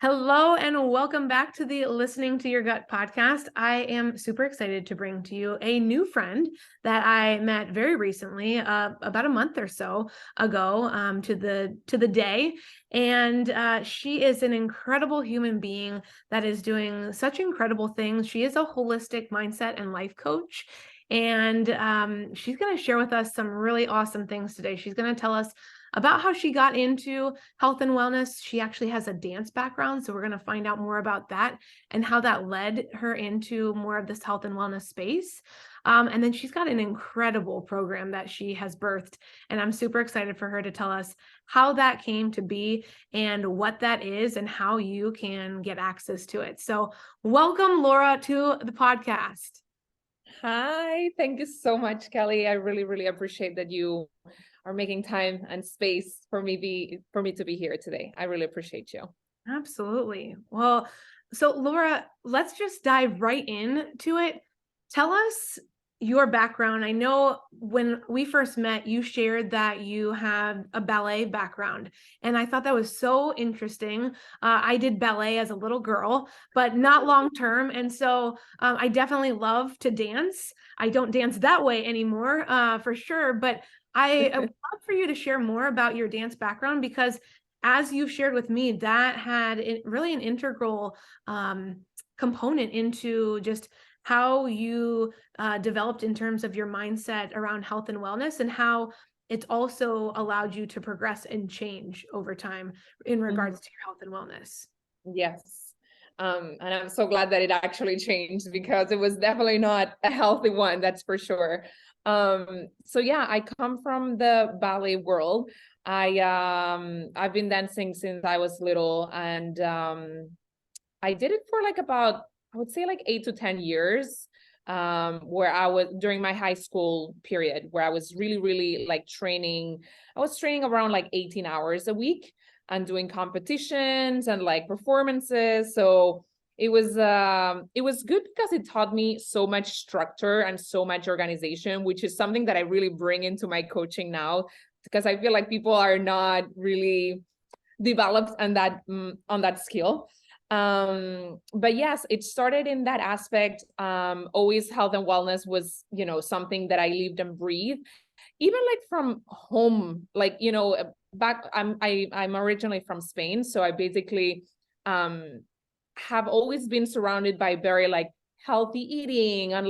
Hello and welcome back to the Listening to Your Gut podcast. I am super excited to bring to you a new friend that I met very recently, about a month or so ago, to the day. And she is an incredible human being that is doing such incredible things. She is a holistic mindset and life coach. And she's going to share with us some really awesome things today. She's going to tell us about how she got into health and wellness. She actually has a dance background, so we're going to find out more about that and how that led her into more of this health and wellness space. And then she's got an incredible program that she has birthed, and I'm super excited for her to tell us how that came to be and what that is and how you can get access to it. So welcome, Laura, to the podcast. Hi, thank you so much, Kelly. I really appreciate that you are making time and space for me to be here today. I really appreciate you. Absolutely. Well, so Laura, let's just dive right into it. Tell us your background. I know when we first met, you shared that you have a ballet background, and I thought that was so interesting. I did ballet as a little girl, but not long term. And so I definitely love to dance. I don't dance that way anymore, for sure, but I would love for you to share more about your dance background, because as you shared with me, that had really an integral component into just how you developed in terms of your mindset around health and wellness, and how it's also allowed you to progress and change over time in regards to your health and wellness. Yes. And I'm so glad that it actually changed, because it was definitely not a healthy one, that's for sure. So yeah, I come from the ballet world. I've been dancing since I was little, and I did it for I would say 8 to 10 years, where I was during my high school period, where I was really training. I was training around 18 hours a week and doing competitions and performances. So it was good because it taught me so much structure and so much organization, which is something that I really bring into my coaching now, because I feel like people are not really developed on that skill. But yes, it started in that aspect. Always health and wellness was, something that I lived and breathed, even from home, back. I'm originally from Spain, so I basically have always been surrounded by very healthy eating and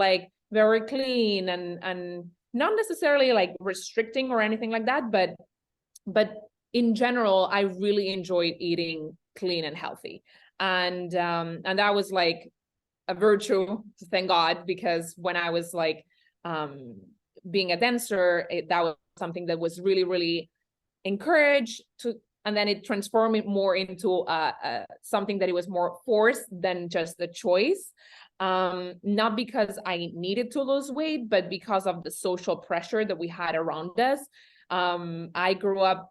very clean, and not necessarily restricting or anything like that, but in general, I really enjoyed eating clean and healthy. And that was a virtue, thank God, because when I was being a dancer, that was something that was really encouraged to, and then it transformed it more into something that it was more forced than just a choice. Not because I needed to lose weight, but because of the social pressure that we had around us. I grew up,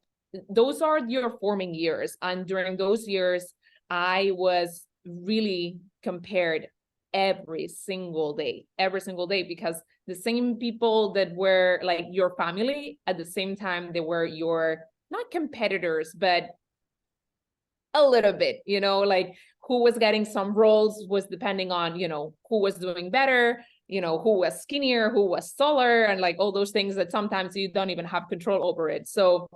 those are your forming years, and during those years I was really compared every single day, because the same people that were your family, at the same time they were your, not competitors, but a little bit, who was getting some roles was depending on, who was doing better, who was skinnier, who was taller, and all those things that sometimes you don't even have control over it. So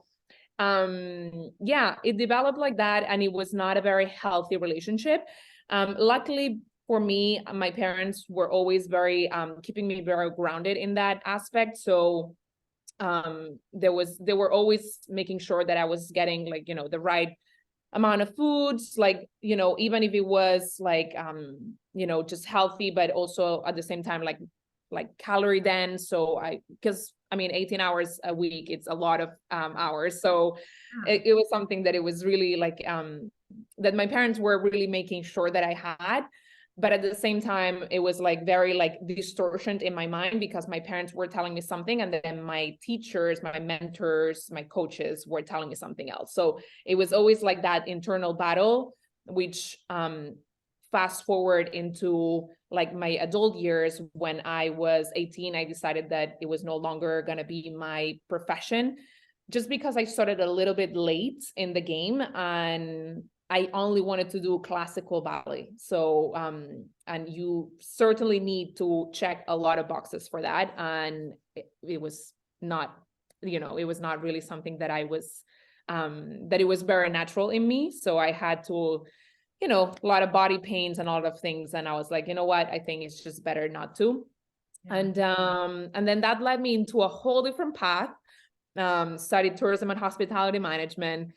yeah, it developed like that, and it was not a very healthy relationship. Luckily for me, my parents were always very keeping me very grounded in that aspect. So they were always making sure that I was getting the right amount of foods, even if it was just healthy, but also at the same time calorie dense. So because 18 hours a week, it's a lot of hours. So it was something that it was really that my parents were really making sure that I had. But at the same time, it was very distortion in my mind, because my parents were telling me something, and then my teachers, my mentors, my coaches were telling me something else. So it was always that internal battle, which fast forward into my adult years. When I was 18, I decided that it was no longer going to be my profession, just because I started a little bit late in the game. And I only wanted to do classical ballet. So, and you certainly need to check a lot of boxes for that. And it was not, it was not really something that I was, that it was very natural in me. So I had to, a lot of body pains and a lot of things. And I was like, you know what, I think it's just better not to. Yeah. And then that led me into a whole different path. Studied tourism and hospitality management,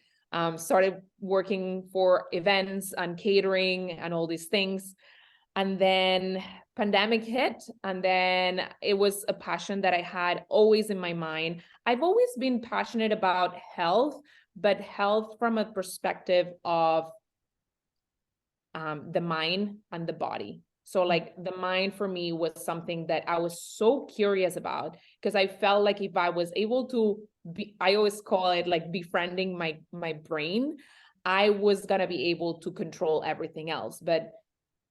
started working for events and catering and all these things. And then pandemic hit, and then it was a passion that I had always in my mind. I've always been passionate about health, but health from a perspective of the mind and the body. So like the mind for me was something that I was so curious about, because I felt like if I was able to be, I always call it like befriending my brain, I was gonna be able to control everything else. But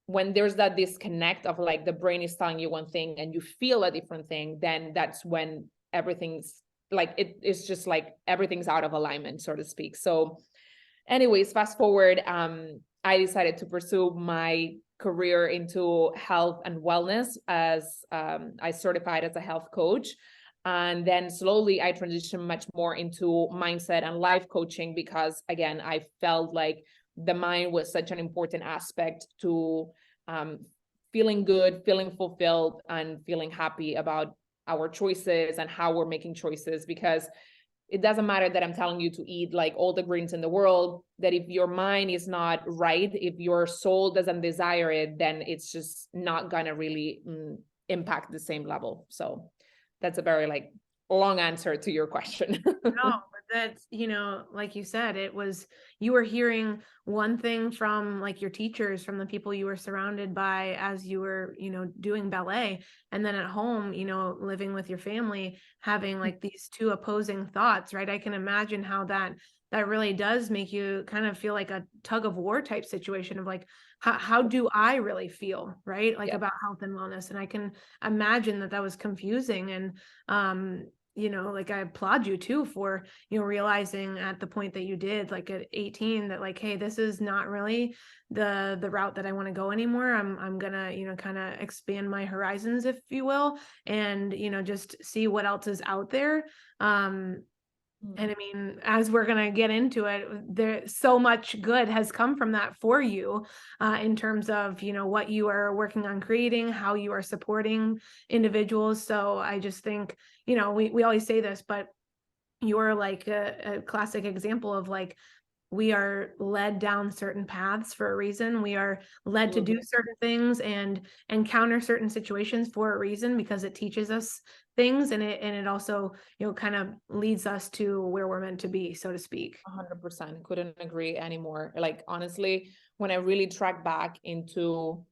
when there's that disconnect of like the brain is telling you one thing and you feel a different thing, then that's when everything's like, it's just like everything's out of alignment, so to speak. So anyways, fast forward, I decided to pursue my career into health and wellness as I certified as a health coach. And then slowly I transitioned much more into mindset and life coaching, because again, I felt like the mind was such an important aspect to feeling good, feeling fulfilled, and feeling happy about our choices and how we're making choices. Because it doesn't matter that I'm telling you to eat like all the greens in the world, that if your mind is not right, if your soul doesn't desire it, then it's just not gonna really impact the same level. So that's a very like long answer to your question. No, but that's, like you said, you were hearing one thing from like your teachers, from the people you were surrounded by as you were, doing ballet. And then at home, living with your family, having like these two opposing thoughts, right? I can imagine how that really does make you kind of feel like a tug of war type situation of like, how do I really feel, right? Like about health and wellness. And I can imagine that was confusing. And, like I applaud you too for, realizing at the point that you did, like at 18, that like, hey, this is not really the route that I want to go anymore. I'm gonna, kind of expand my horizons, if you will, and, just see what else is out there. And I mean, as we're going to get into it, there's so much good has come from that for you, in terms of, what you are working on creating, how you are supporting individuals. So I just think, we always say this, but you're like a classic example of like, we are led down certain paths for a reason. We are led to do certain things and encounter certain situations for a reason, because it teaches us things, and it also, kind of leads us to where we're meant to be, so to speak. 100%. Couldn't agree anymore. Like, honestly, when I really track back into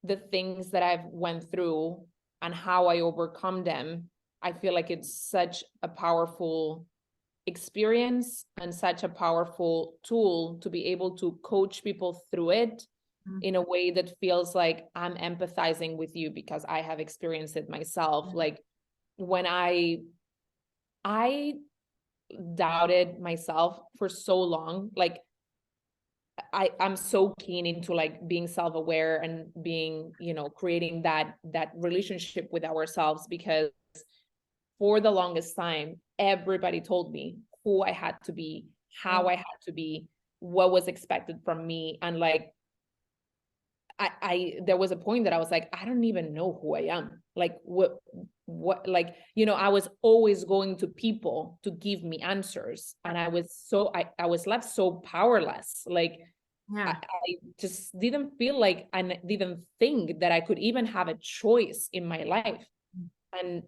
the things that I've went through and how I overcome them, I feel like it's such a powerful experience and such a powerful tool to be able to coach people through it in a way that feels like I'm empathizing with you because I have experienced it myself. Like when I doubted myself for so long, like I'm so keen into like being self-aware and being, creating that relationship with ourselves, because for the longest time, everybody told me who I had to be, how I had to be, what was expected from me. And like, there was a point that I was like, I don't even know who I am. Like what, like, I was always going to people to give me answers. And I was left so powerless. Like, I just didn't feel like, I didn't think that I could even have a choice in my life. And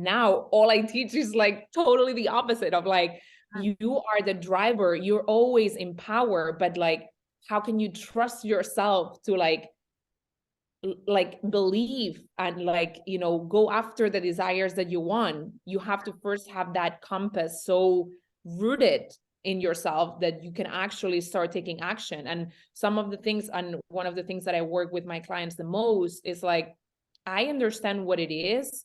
now all I teach is like totally the opposite of like, you are the driver, you're always in power, but like, how can you trust yourself to like believe and like, go after the desires that you want? You have to first have that compass so rooted in yourself that you can actually start taking action. And some of the things, and one of the things that I work with my clients the most is like, I understand what it is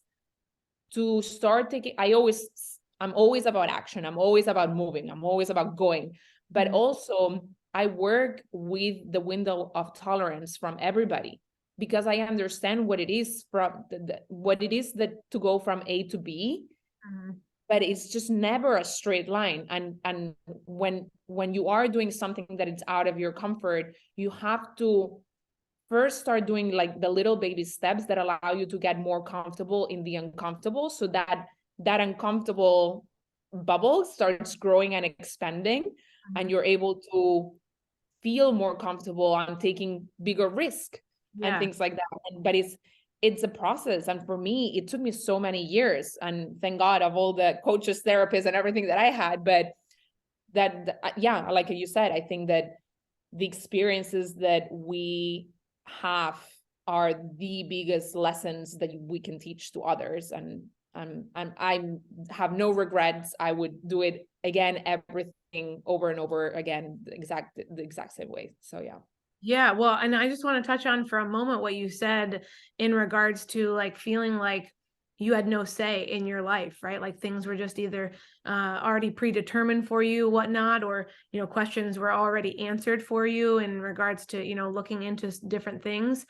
to start taking, I'm always about action. I'm always about moving. I'm always about going. But also I work with the window of tolerance from everybody, because I understand what it is from what it is that to go from A to B, but it's just never a straight line. And when you are doing something that it's out of your comfort, you have to first start doing like the little baby steps that allow you to get more comfortable in the uncomfortable, so that that uncomfortable bubble starts growing and expanding, and you're able to feel more comfortable on taking bigger risk and things like that. But it's a process, and for me it took me so many years, and thank God of all the coaches, therapists, and everything that I had. But that yeah, like you said, I think that the experiences that we have are the biggest lessons that we can teach to others. And I have no regrets. I would do it again, everything over and over again, the exact same way. So yeah. Yeah, well, and I just want to touch on for a moment what you said in regards to like feeling like you had no say in your life, right? Like things were just either already predetermined for you, whatnot, or questions were already answered for you in regards to looking into different things.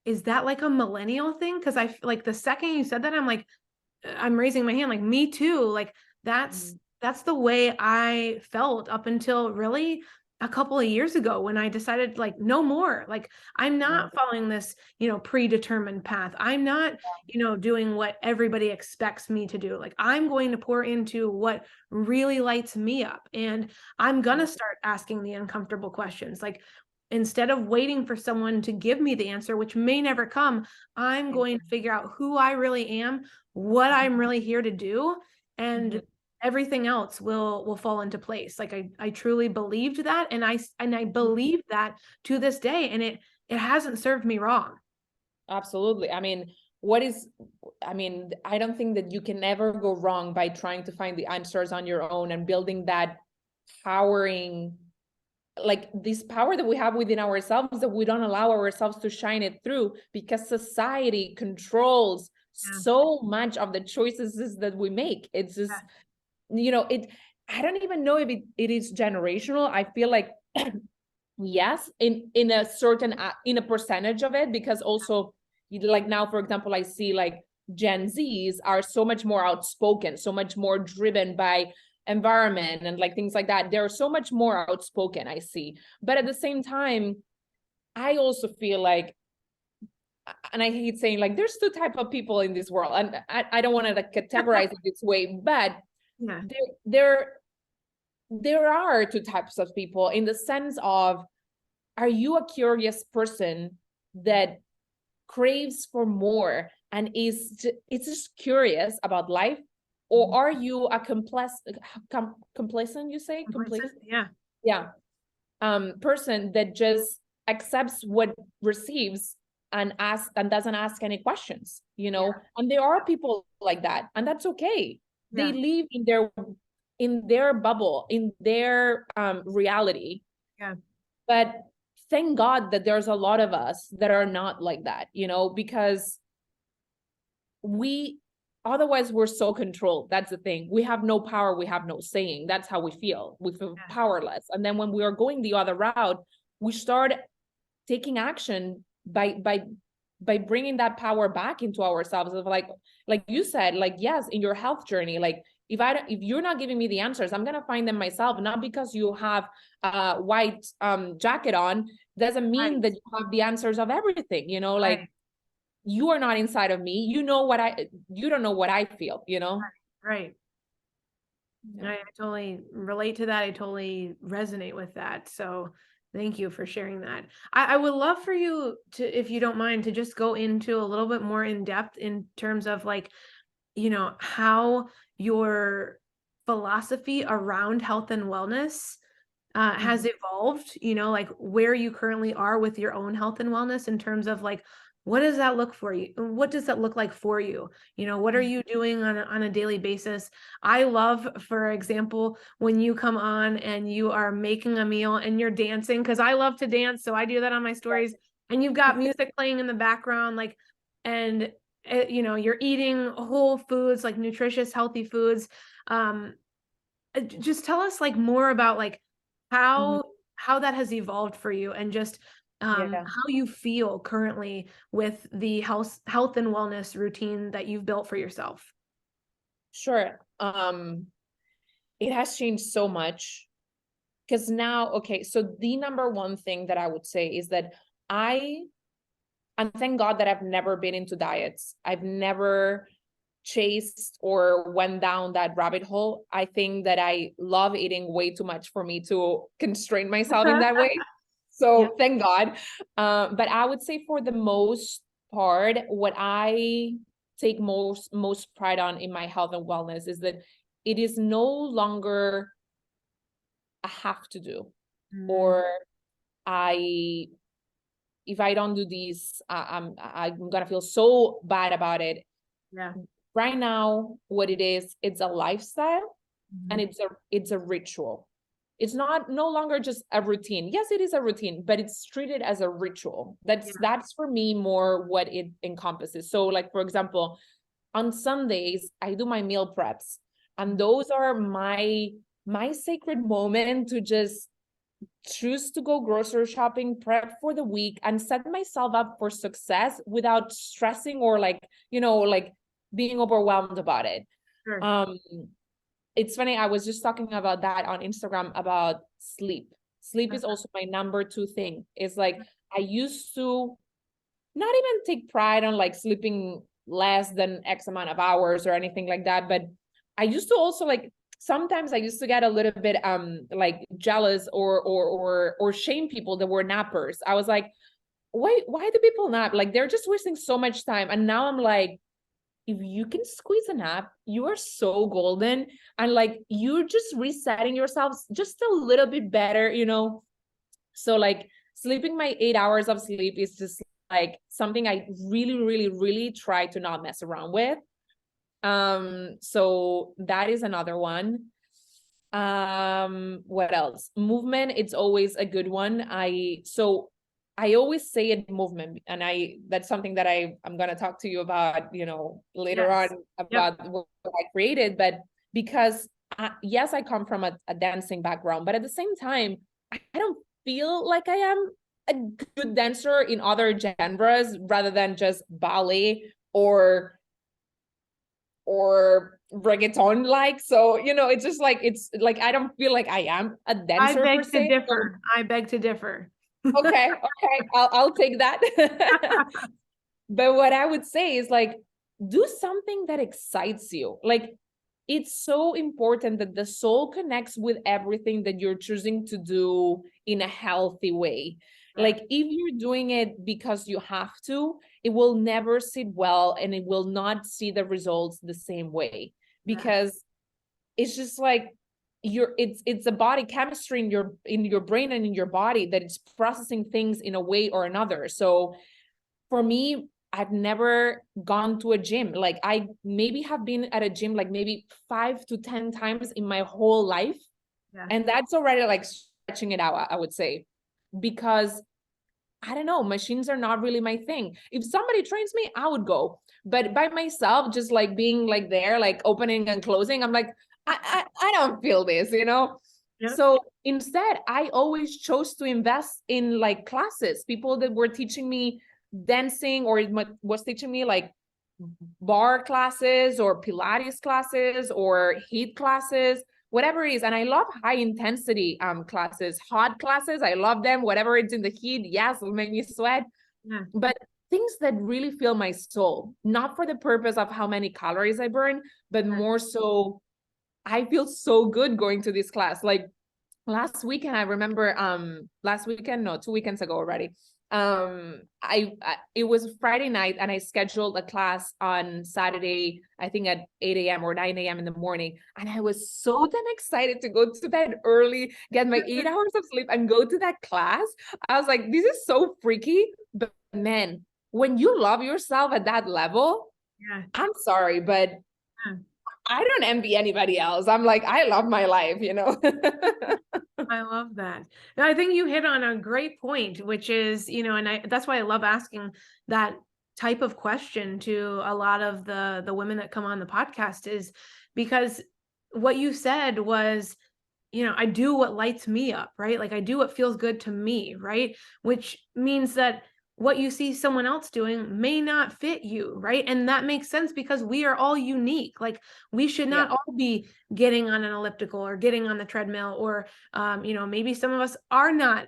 Is that like a millennial thing? Because I like the second you said that, I'm like, I'm raising my hand, like me too. Like that's the way I felt up until really a couple of years ago, when I decided like no more. Like I'm not following this, predetermined path. I'm not, doing what everybody expects me to do. Like I'm going to pour into what really lights me up, and I'm going to start asking the uncomfortable questions. Like instead of waiting for someone to give me the answer, which may never come, I'm going to figure out who I really am, what I'm really here to do, and everything else will fall into place. Like I truly believed that, and I believe that to this day, and it hasn't served me wrong. Absolutely. I mean, I don't think that you can ever go wrong by trying to find the answers on your own and building that powering, like this power that we have within ourselves, that we don't allow ourselves to shine it through, because society controls so much of the choices that we make. It's just, I don't even know if it is generational. I feel like yes, in a certain in a percentage of it, because also like now, for example, I see like Gen Zs are so much more outspoken, so much more driven by environment and like things like that. They're so much more outspoken, I see. But at the same time, I also feel like, and I hate saying like there's two type of people in this world, and I don't want to like categorize it this way, but there are two types of people, in the sense of, are you a curious person that craves for more and it's just curious about life, or are you a complacent, you say complacent? Yeah. Person that just accepts what receives and doesn't ask any questions, and there are people like that, and that's okay. They live in their bubble, in their reality. But thank God that there's a lot of us that are not like that, because otherwise we're so controlled. That's the thing. We have no power. We have no saying. That's how we feel. We feel powerless. And then when we are going the other route, we start taking action by bringing that power back into ourselves. Of like you said, like, yes, in your health journey, like if you're not giving me the answers, I'm gonna find them myself. Not because you have a white jacket on doesn't mean that you have the answers of everything. Like you are not inside of me. You don't know what I feel. Right. I totally relate to that. I totally resonate with that. So thank you for sharing that. I would love for you to, if you don't mind, to just go into a little bit more in depth in terms of like, how your philosophy around health and wellness has evolved, like where you currently are with your own health and wellness, in terms of like, what does that look for you? What does that look like for you? What are you doing on a daily basis? I love, for example, when you come on and you are making a meal and you're dancing, because I love to dance. So I do that on my stories, and you've got music playing in the background, like, and you're eating whole foods, like nutritious, healthy foods. Just tell us like more about like how that has evolved for you, and just Yeah, how you feel currently with the health and wellness routine that you've built for yourself. sure. It has changed so much because now, okay, so the number one thing that I would say is that and thank God that I've never been into diets. I've never chased or went down that rabbit hole. I think that I love eating way too much for me to constrain myself in that way. Yeah. So thank God. But I would say for the most part, what I take most pride on in my health and wellness is that it is no longer a have to do, Mm, or I if I don't do these, I'm gonna feel so bad about it. yeah. Right now, what it is, it's a lifestyle, and Mhm. it's a ritual. It's not no longer just a routine. Yes, it is a routine, but it's treated as a ritual. Yeah. That's for me more what it encompasses. So, like for example, on Sundays, I do my meal preps, and those are my sacred moment to just choose to go grocery shopping, prep for the week, and set myself up for success without stressing or like being overwhelmed about it. Sure. um it's funny, I was just talking about that on Instagram about sleep. Sleep is also my number two thing. It's like I used to not even take pride on like sleeping less than X amount of hours or anything like that, but I used to also like sometimes I used to get a little bit like jealous or shame people that were nappers. I was like, why do people nap? Like they're just wasting so much time. And now I'm like, if you can squeeze a nap, you are so golden. And like you're just resetting yourself just a little bit better, you know? So like sleeping my 8 hours of sleep is just like something I really, really, really try to not mess around with. So that is another one. What else? Movement, it's always a good one. I always say it movement, and that's something that I'm gonna talk to you about, later on Yes. Yep. about what I created, but because yes, I come from a dancing background, but at the same time, I don't feel like I am a good dancer in other genres rather than just ballet or reggaeton like. So it's just like it's like I don't feel like I am a I dancer per beg to se. So differ. I beg to differ. okay, I'll take that. But what I would say is like do something that excites you. Like it's so important that the soul connects with everything that you're choosing to do in a healthy way. Right. Like if you're doing it because you have to, it will never sit well and it will not see the results the same way, Yeah. because it's just like it's a body chemistry in your brain and in your body that it's processing things in a way or another. So for me, I've never gone to a gym. Like I maybe have been at a gym like maybe 5 to 10 times in my whole life. Yeah. And that's already like stretching it out, I would say, because I don't know, machines are not really my thing. If somebody trains me, I would go. But by myself, just like being like there, like opening and closing, I'm like, I don't feel this. Yep. So instead, I always chose to invest in like classes, people that were teaching me dancing or was teaching me like bar classes or Pilates classes or heat classes, whatever it is. And I love high intensity classes, hot classes. I love them, whatever it's in the heat. Yes, it'll make me sweat. Yeah. But things that really fill my soul, not for the purpose of how many calories I burn, but more so I feel so good going to this class. Like last weekend, I remember last weekend, no, 2 weekends ago already. I it was Friday night and I scheduled a class on Saturday, I think at 8 a.m. or 9 a.m. in the morning. And I was so then excited to go to bed early, get my 8 hours of sleep and go to that class. I was like, this is so freaky. But man, when you love yourself at that level, Yeah. I'm sorry, but Yeah. I don't envy anybody else. I'm like, I love my life. I love that. Now, I think you hit on a great point, which is, and that's why I love asking that type of question to a lot of the women that come on the podcast, is because what you said was I do what lights me up, right? Like I do what feels good to me, right? Which means that what you see someone else doing may not fit you, right? And that makes sense because we are all unique. Like we should Yeah. not all be getting on an elliptical or getting on the treadmill, or maybe some of us are not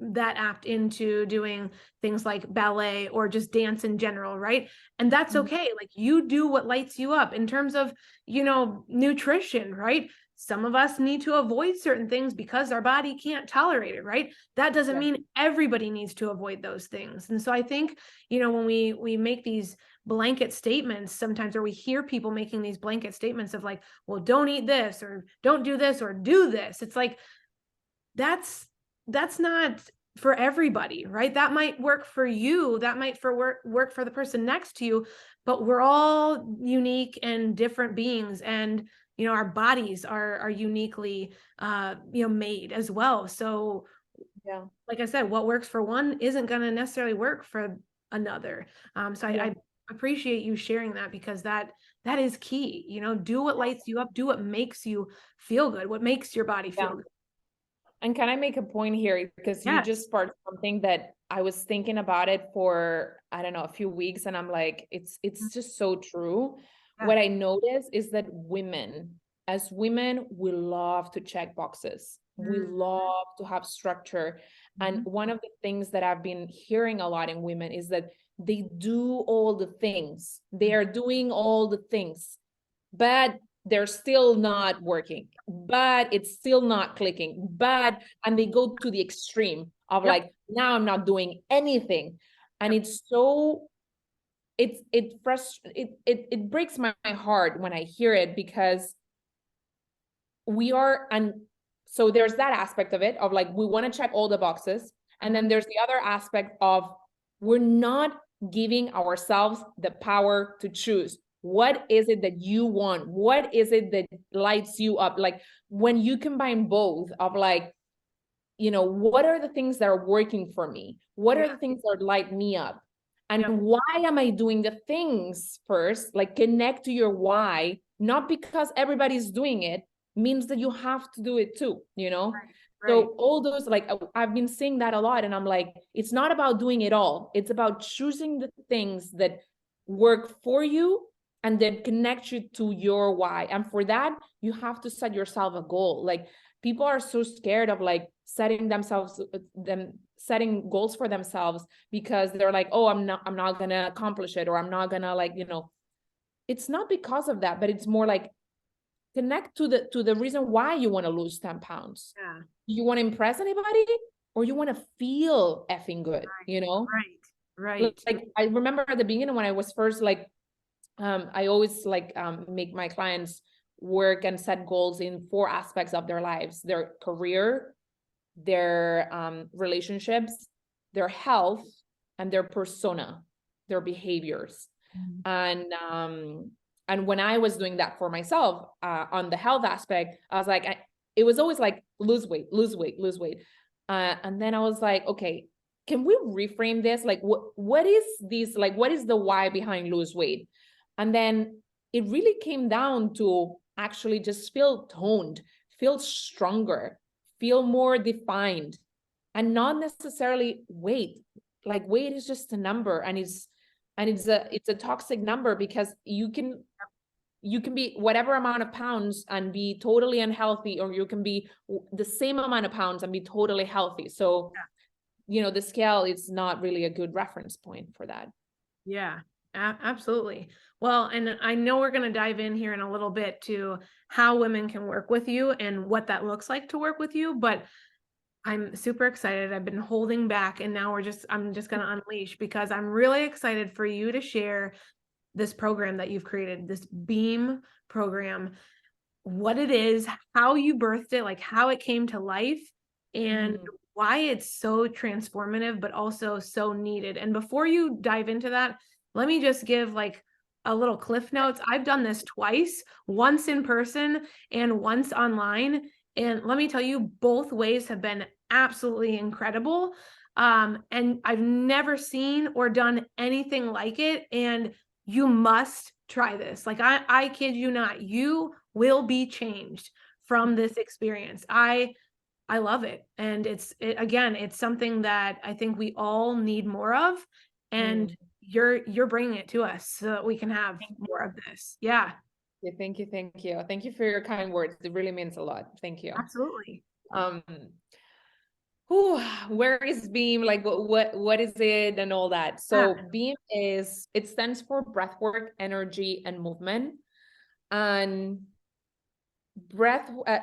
that apt into doing things like ballet or just dance in general, right? And that's Mhm. okay. Like you do what lights you up in terms of, nutrition, right? Some of us need to avoid certain things because our body can't tolerate it, right? That doesn't Yeah. mean everybody needs to avoid those things. And so I think, when we make these blanket statements sometimes, or we hear people making these blanket statements of like, well, don't eat this or don't do this or do this. It's like that's not for everybody, right? That might work for you, that might work for the person next to you, but we're all unique and different beings, and our bodies are uniquely made as well. So Yeah. like I said, what works for one isn't going to necessarily work for another. So Yeah. I appreciate you sharing that, because that is key. Do what lights you up, do what makes you feel good, what makes your body Yeah. feel good. And can I make a point here? Because you just Yes. sparked something that I was thinking about it for, I don't know, a few weeks, and I'm like, it's just so true. Yeah. What I notice is that as women, we love to check boxes. We Mm, love to have structure. And mhm. one of the things that I've been hearing a lot in women is that they do all the things. They are doing all the things, but they're still not working, but it's still not clicking, and they go to the extreme of Yep. like, now I'm not doing anything. And it's so, it breaks my heart when I hear it, because and so there's that aspect of it, of like, we want to check all the boxes. And then Mhm. there's the other aspect of, we're not giving ourselves the power to choose. What is it that you want? What is it that lights you up? Like when you combine both of like, what are the things that are working for me? What Yeah. are the things that light me up? And Yep. why am I doing the things first? Like connect to your why, not because everybody's doing it means that you have to do it too, you know? Right. Right. So all those, like, I've been saying that a lot, and I'm like, it's not about doing it all. It's about choosing the things that work for you and that connect you to your why. And for that, you have to set yourself a goal. Like people are so scared of like setting goals for themselves, because they're like, oh, I'm not gonna accomplish it, or I'm not gonna, like, it's not because of that, but it's more like, connect to the reason why you want to lose 10 pounds. Yeah. Do you want to impress anybody, or you want to feel effing good, Right. Right. like I remember at the beginning when I was first like, I always like make my clients work and set goals in 4 aspects of their lives: their career, their relationships, their health, and their persona, their behaviors. Mhm. And when I was doing that for myself, on the health aspect, I was like, it was always like, lose weight, lose weight, lose weight. And then I was like, okay, can we reframe this? Like, what is this? Like, what is the why behind lose weight? And then it really came down to actually just feel toned, feel stronger, feel more defined, and not necessarily weight. Like weight is just a number, and it's a toxic number, because you can be whatever amount of pounds and be totally unhealthy, or you can be the same amount of pounds and be totally healthy. So the scale is not really a good reference point for that. Yeah, absolutely. Well, and I know we're going to dive in here in a little bit to how women can work with you and what that looks like to work with you, but I'm super excited. I've been holding back, and now I'm just going to unleash, because I'm really excited for you to share this program that you've created, this Beam program, what it is, how you birthed it, like how it came to life, and Mhm. why it's so transformative, but also so needed. And before you dive into that, let me just give like a little cliff notes. I've done this twice, once in person and once online. And let me tell you, both ways have been absolutely incredible. And I've never seen or done anything like it. And you must try this. Like I kid you not, you will be changed from this experience. I love it. And again, it's something that I think we all need more of. And you're bringing it to us so that we can have more of this. Yeah. Yeah, thank you. Thank you. Thank you for your kind words. It really means a lot. Thank you. Absolutely. Um, where is BEAM? Like what is it and all that? So BEAM it stands for Breathwork Energy and Movement. And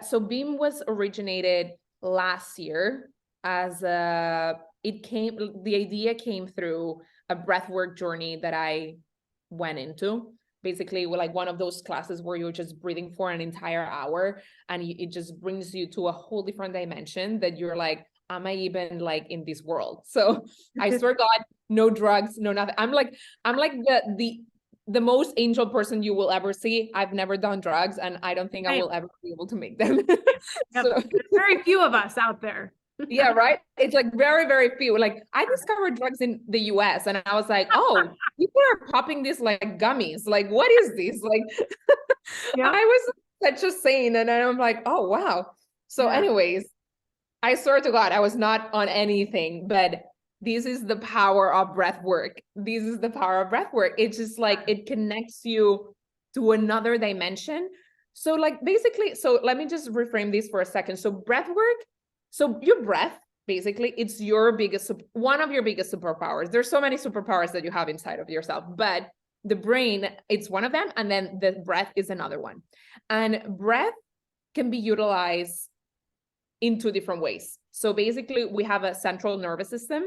so BEAM was originated last year as the idea came through a breathwork journey that I went into. Basically, like one of those classes where you're just breathing for an entire hour, and it just brings you to a whole different dimension that you're like, am I even like in this world? So I swear to God, no drugs, no nothing. I'm like the most angel person you will ever see. I've never done drugs, and I don't think I will ever be able to make them. So there's very few of us out there. Yeah, right. It's like very, very few. Like I discovered drugs in the US, and I was like, oh, people are popping these like gummies. Like, what is this? Like, I was such a sane, and I'm like, oh wow. So, anyways, I swear to God, I was not on anything, but this is the power of breath work. This is the power of breath work. It's just like it connects you to another dimension. So, like basically, so let me just reframe this for a second. So, breath work. So your breath, basically, it's one of your biggest superpowers. There's so many superpowers that you have inside of yourself, but the brain, it's one of them. And then the breath is another one. And breath can be utilized in two different ways. So basically, we have a central nervous system,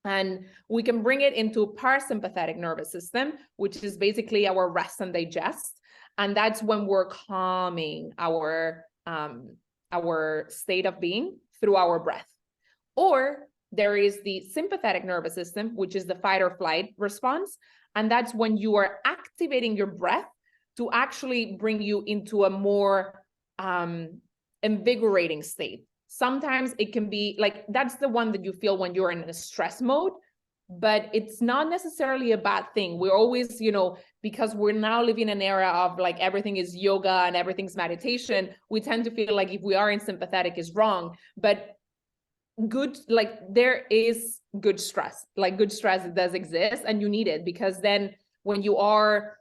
and we can bring it into parasympathetic nervous system, which is basically our rest and digest. And that's when we're calming our state of being through our breath. Or there is the sympathetic nervous system, which is the fight or flight response. And that's when you are activating your breath to actually bring you into a more invigorating state. Sometimes it can be like, that's the one that you feel when you're in a stress mode, but it's not necessarily a bad thing. We're always, because we're now living in an era of like everything is yoga and everything's meditation, we tend to feel like if we are in sympathetic is wrong. But good, like there is good stress, like good stress does exist, and you need it, because then when you are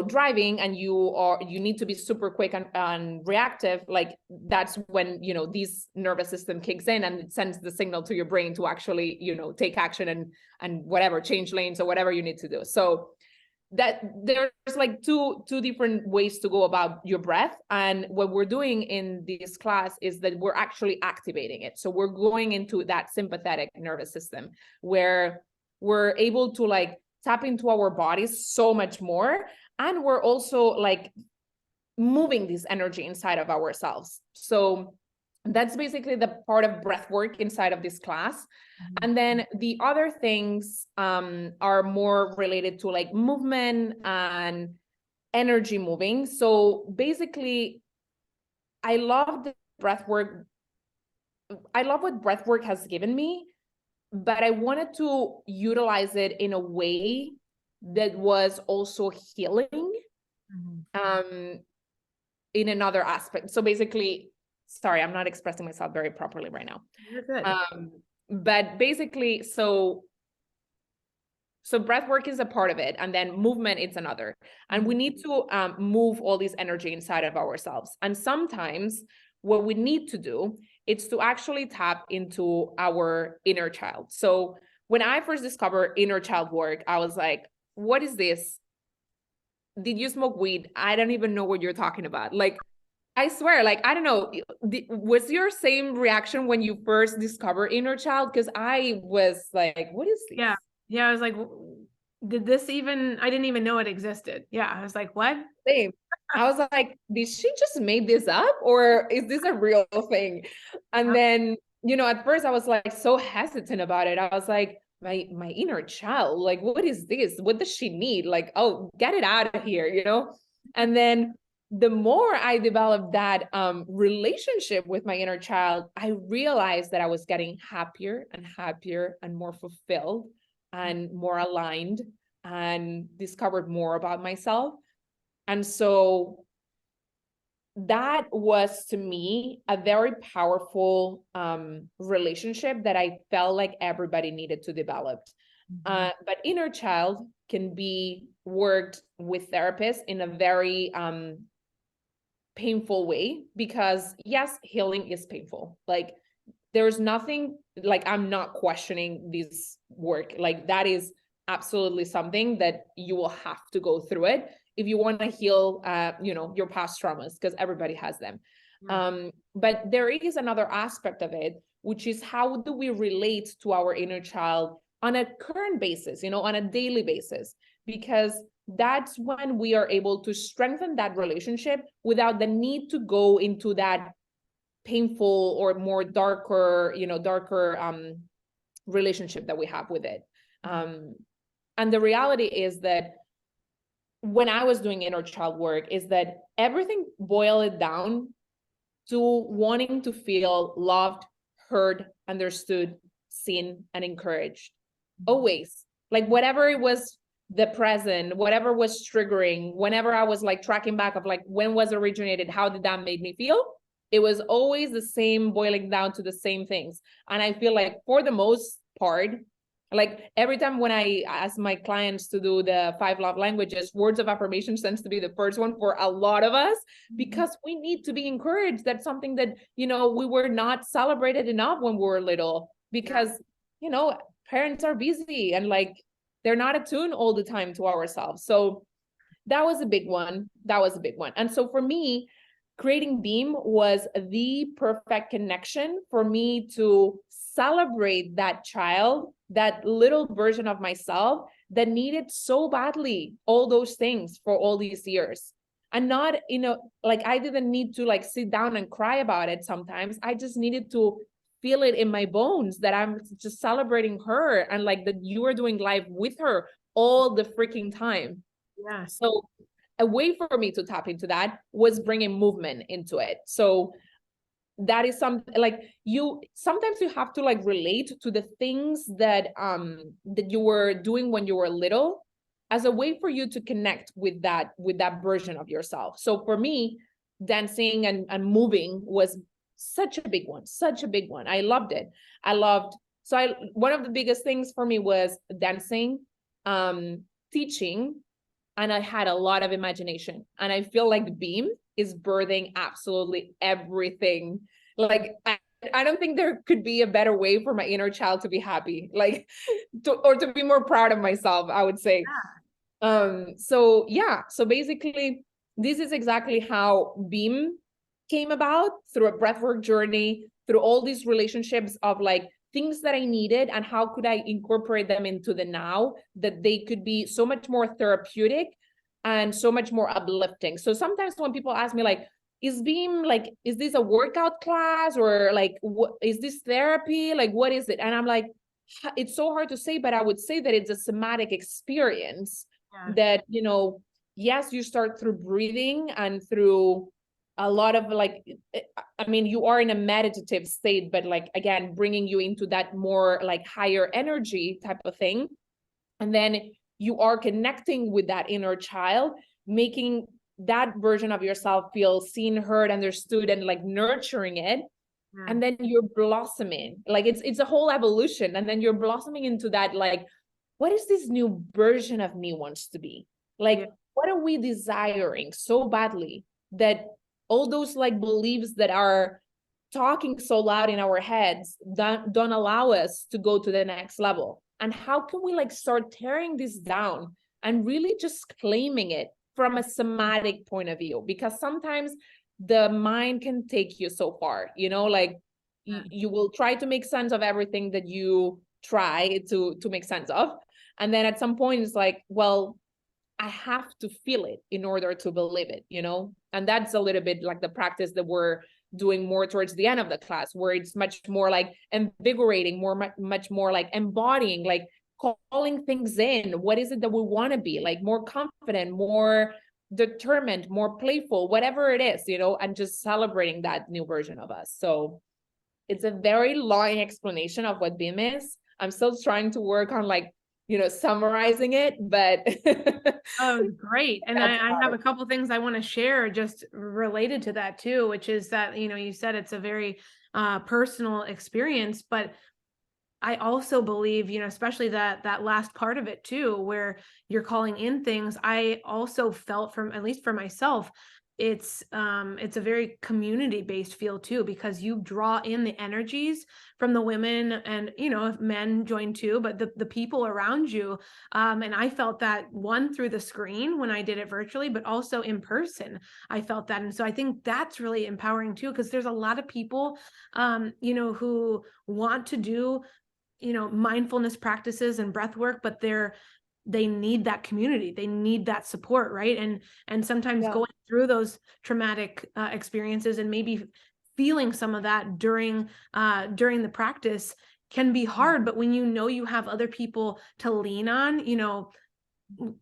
driving and you need to be super quick and reactive, like that's when this nervous system kicks in and it sends the signal to your brain to actually take action and whatever, change lanes or whatever you need to do. So that there's like two different ways to go about your breath. And what we're doing in this class is that we're actually activating it. So we're going into that sympathetic nervous system where we're able to like tap into our bodies so much more. And we're also like moving this energy inside of ourselves. So that's basically the part of breath work inside of this class. And then the other things are more related to like movement and energy moving. So basically, I love the breath work. I love what breath work has given me, but I wanted to utilize it in a way that was also healing in another aspect. So basically, sorry, I'm not expressing myself very properly right now. You're good. But basically, so breath work is a part of it, and then movement it's another. And we need to move all this energy inside of ourselves. And sometimes what we need to do is to actually tap into our inner child. So when I first discovered inner child work, I was like, what is this? Did you smoke weed? I don't even know what you're talking about. Like, I swear, like, I don't know, was your same reaction when you first discovered inner child? Because I was like, what is this? Yeah, I was like, did this even, I didn't even know it existed. Yeah, I was like, what? Same. I was like, did she just make this up, or is this a real thing? And then, at first I was like so hesitant about it. I was like, my inner child, like, what is this? What does she need? Like, oh, get it out of here, And then the more I developed that relationship with my inner child, I realized that I was getting happier and happier and more fulfilled and more aligned, and discovered more about myself. And so that was to me a very powerful relationship that I felt like everybody needed to develop. But inner child can be worked with therapists in a very painful way, because yes, healing is painful. Like there's nothing, like I'm not questioning this work. Like that is absolutely something that you will have to go through it if you want to heal, your past traumas, because everybody has them. But there is another aspect of it, which is how do we relate to our inner child on a current basis, on a daily basis, because that's when we are able to strengthen that relationship without the need to go into that painful or more darker relationship that we have with it. And the reality is that when I was doing inner child work, is that everything boiled down to wanting to feel loved, heard, understood, seen, and encouraged. Always. Like whatever it was, the present, whatever was triggering, whenever I was like tracking back of like when was originated, how did that make me feel? It was always the same, boiling down to the same things. And I feel like for the most part, like every time when I ask my clients to do the 5 love languages, words of affirmation tends to be the first one for a lot of us, because we need to be encouraged. That's something that, we were not celebrated enough when we were little, because, parents are busy and like, they're not attuned all the time to ourselves. So that was a big one. And so for me, creating Beam was the perfect connection for me to celebrate that child, that little version of myself that needed so badly all those things for all these years. And not, like I didn't need to like sit down and cry about it sometimes. I just needed to feel it in my bones that I'm just celebrating her, and like that you are doing life with her all the freaking time. Yeah. So a way for me to tap into that was bringing movement into it. So that is something like sometimes you have to like relate to the things that you were doing when you were little, as a way for you to connect with that version of yourself. So for me, dancing and moving was such a big one. I loved it. One of the biggest things for me was dancing, teaching, and I had a lot of imagination. And I feel like Beam is birthing absolutely everything. Like, I don't think there could be a better way for my inner child to be happy, like, to be more proud of myself, I would say. So basically, this is exactly how Beam came about, through a breathwork journey, through all these relationships of like things that I needed and how could I incorporate them into the now, that they could be so much more therapeutic and so much more uplifting. So sometimes when people ask me like, is Beam like, is this a workout class, or like, what is this therapy? Like, what is it? And I'm like, it's so hard to say, but I would say that it's a somatic experience that, yes, you start through breathing and through a lot of like, I mean, you are in a meditative state, but like, again, bringing you into that more like higher energy type of thing. And then you are connecting with that inner child, making that version of yourself feel seen, heard, understood, and like nurturing it. And then you're blossoming, like it's a whole evolution. And then you're blossoming into that, like, what is this new version of me wants to be? Like, what are we desiring so badly that all those like beliefs that are talking so loud in our heads don't allow us to go to the next level? And how can we like start tearing this down and really just claiming it from a somatic point of view? Because sometimes the mind can take you so far, like you will try to make sense of everything that you try to make sense of. And then at some point it's like, well, I have to feel it in order to believe it, And that's a little bit like the practice that we're doing more towards the end of the class, where it's much more like invigorating, much more like embodying, like calling things in. What is it that we want to be? Like more confident, more determined, more playful, whatever it is, and just celebrating that new version of us. So it's a very long explanation of what Beam is. I'm still trying to work on like summarizing it, but Oh, great. And that's I have how. a couple things I want to share just related to that too, which is that, you said it's a very personal experience, but I also believe, especially that last part of it too, where you're calling in things. I also felt, from at least for myself, it's a very community based feel too, because you draw in the energies from the women, and if men join too, but the people around you. And I felt that, one, through the screen when I did it virtually, but also in person. I felt that. And so I think that's really empowering too, because there's a lot of people who want to do mindfulness practices and breath work, but they need that community, they need that support, right? And sometimes Yeah. going through those traumatic experiences, and maybe feeling some of that during the practice, can be hard. But when you have other people to lean on,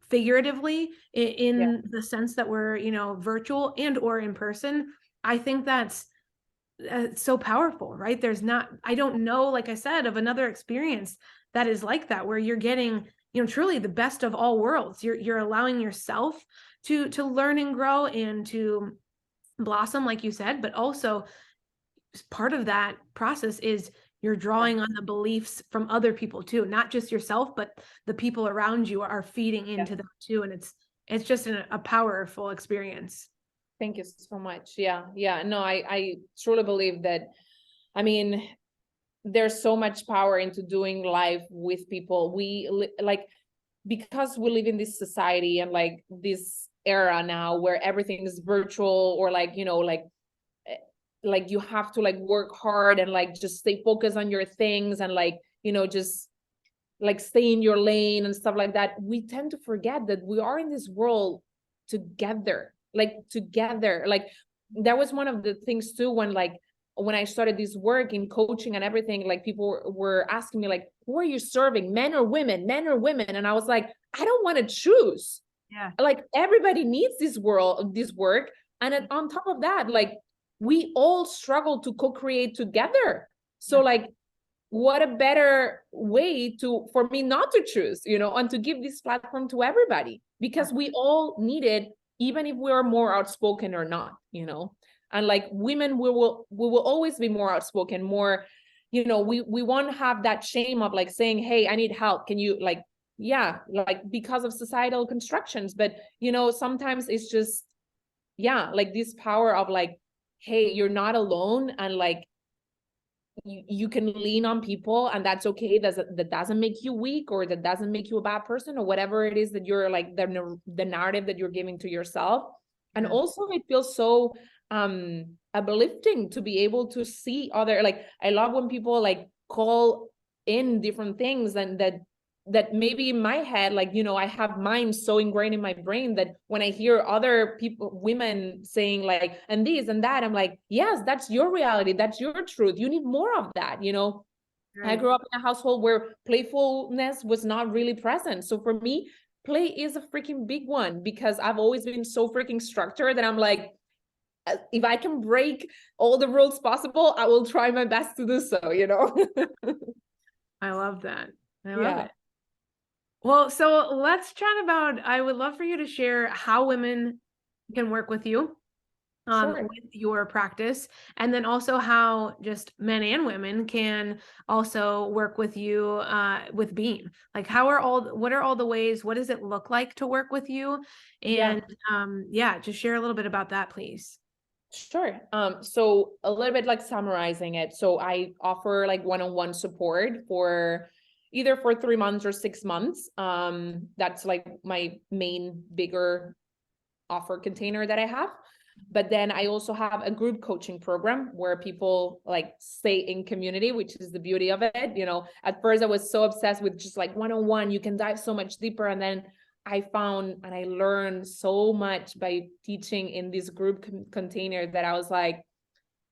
figuratively, Yeah. in the sense that we're virtual and or in person, I think that's so powerful, right? I don't know, like I said, of another experience that is like that, where you're getting, truly the best of all worlds. You're allowing yourself to learn and grow and to blossom, like you said, but also part of that process is you're drawing on the beliefs from other people too, not just yourself, but the people around you are feeding Yeah. into that too. And it's just a powerful experience. Thank you so much. Yeah. Yeah. No, I truly believe that. I mean, there's so much power into doing life with people. Like, because we live in this society and like this era now where everything is virtual, or like, like you have to like work hard and like just stay focused on your things, and like, just like stay in your lane and stuff like that. We tend to forget that we are in this world together, like that was one of the things too, when I started this work in coaching and everything, like people were asking me like, who are you serving, men or women, and I was like, I don't want to choose. Yeah. Like, everybody needs this work, and on top of that, like, we all struggle to co-create together. So Yeah. like, what a better way for me not to choose, and to give this platform to everybody, because we all need it, even if we are more outspoken or not, and like women, we will always be more outspoken, more, we won't have that shame of like saying, hey, I need help, can you, like, yeah, like, because of societal constructions. But sometimes it's just, yeah, like this power of like, hey, you're not alone, and like, you can lean on people, and that's okay. That doesn't make you weak, or that doesn't make you a bad person, or whatever it is that you're like, the narrative that you're giving to yourself. And Yeah. also it feels so uplifting to be able to see other, like, I love when people like call in different things, and that maybe in my head, like, I have mine so ingrained in my brain that when I hear other people, women saying like, and this and that, I'm like, yes, that's your reality, that's your truth, you need more of that. I Right. grew up in a household where playfulness was not really present. So for me, play is a freaking big one, because I've always been so freaking structured that I'm like, if I can break all the rules possible, I will try my best to do so, I love that. I love Yeah, it. Well, so let's chat about, I would love for you to share how women can work with you sure. with your practice, and then also how just men and women can also work with you with Beam. Like, what are all the ways, what does it look like to work with you? Yeah. And yeah, just share a little bit about that, please. Sure. So a little bit like summarizing it. So I offer like one-on-one support for either for 3 months or 6 months. That's like my main bigger offer container that I have. But then I also have a group coaching program where people like stay in community, which is the beauty of it. At first I was so obsessed with just like one-on-one, you can dive so much deeper. And then I found and I learned so much by teaching in this group container that I was like,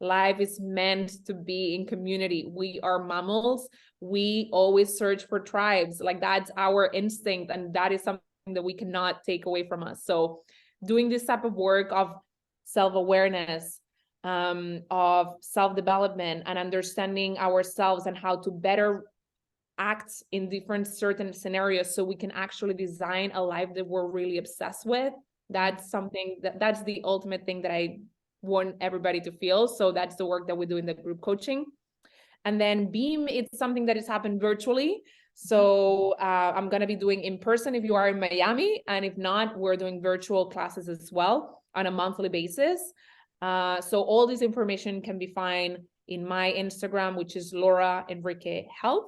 life is meant to be in community. We are mammals. We always search for tribes. Like, that's our instinct. And that is something that we cannot take away from us. So doing this type of work of self-awareness, of self-development, and understanding ourselves and how to better acts in different certain scenarios so we can actually design a life that we're really obsessed with. That's something that's the ultimate thing that I want everybody to feel. So that's the work that we do in the group coaching. And then Beam, it's something that has happened virtually. So I'm going to be doing in person if you are in Miami. And if not, we're doing virtual classes as well on a monthly basis. So all this information can be found in my Instagram, which is Laura Enrique Health,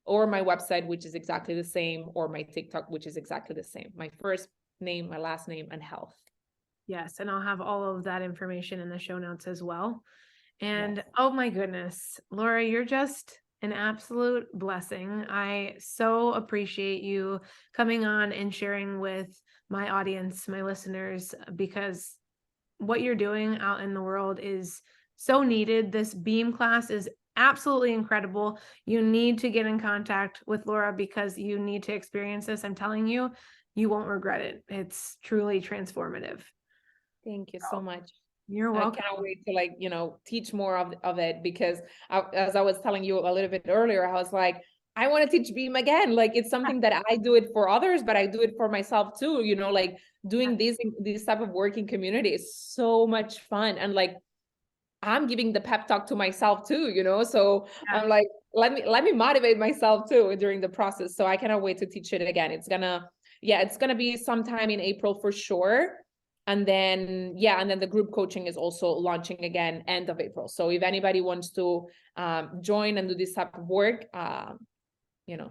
or my website, which is exactly the same, or my TikTok, which is exactly the same. My first name, my last name, and health. Yes. And I'll have all of that information in the show notes as well. And Yes. oh my goodness, Laura, you're just an absolute blessing. I so appreciate you coming on and sharing with my audience, my listeners, because what you're doing out in the world is so needed. This Beam class is absolutely incredible. You need to get in contact with Laura because you need to experience this. I'm telling you, you won't regret it. It's truly transformative. Thank you so much. You're I welcome. cannot wait to teach more of it, because as I was telling you a little bit earlier, I was like, I want to teach Beam again. Like, it's something that I do it for others, but I do it for myself too. Like doing this type of work in community is so much fun. And like, I'm giving the pep talk to myself too, so Yeah. I'm like, let me motivate myself too during the process. So I cannot wait to teach it again. It's gonna be sometime in April for sure. And then the group coaching is also launching again end of April. So if anybody wants to join and do this type of work,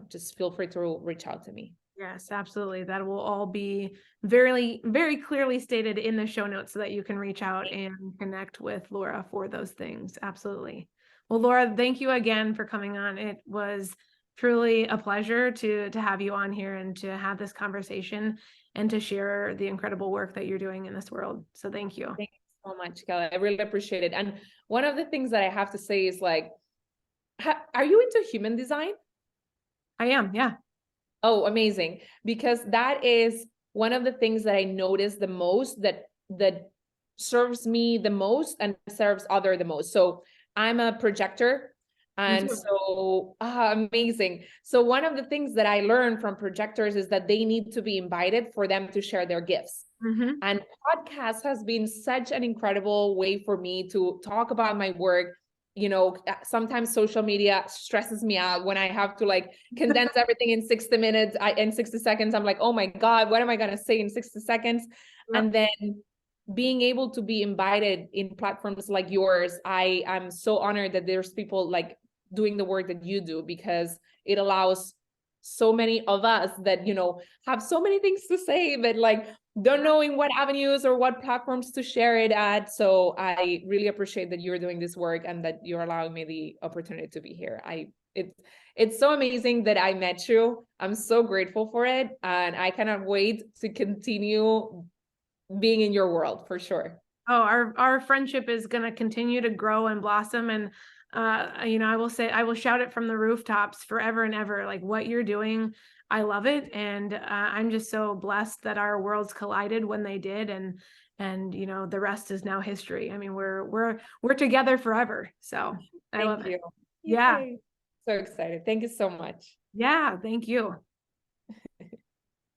just feel free to reach out to me. Yes, absolutely. That will all be very, very clearly stated in the show notes so that you can reach out and connect with Laura for those things. Absolutely. Well, Laura, thank you again for coming on. It was truly a pleasure to have you on here and to have this conversation and to share the incredible work that you're doing in this world. So thank you. Thank you so much, Kelly. I really appreciate it. And one of the things that I have to say is like, are you into human design? I am. Yeah. Oh, amazing. Because that is one of the things that I notice the most, that serves me the most and serves other the most. So I'm a projector. Me And too. so, amazing. So one of the things that I learned from projectors is that they need to be invited for them to share their gifts. Mm-hmm. And podcast has been such an incredible way for me to talk about my work. Sometimes social media stresses me out when I have to like condense everything in 60 minutes. In 60 seconds, I'm like, oh my God, what am I going to say in 60 seconds? Yep. And then being able to be invited in platforms like yours, I'm so honored that there's people like doing the work that you do, because it allows so many of us that, have so many things to say, but like don't know in what avenues or what platforms to share it at. So I really appreciate that you're doing this work and that you're allowing me the opportunity to be here. It's so amazing that I met you. I'm so grateful for it. And I cannot wait to continue being in your world for sure. Oh, our friendship is going to continue to grow and blossom. And, I will shout it from the rooftops forever and ever. Like what you're doing, I love it. And I'm just so blessed that our worlds collided when they did. And, the rest is now history. I mean, we're together forever. So I love Thank it. you. Yeah. Yay. So excited. Thank you so much. Yeah. Thank you.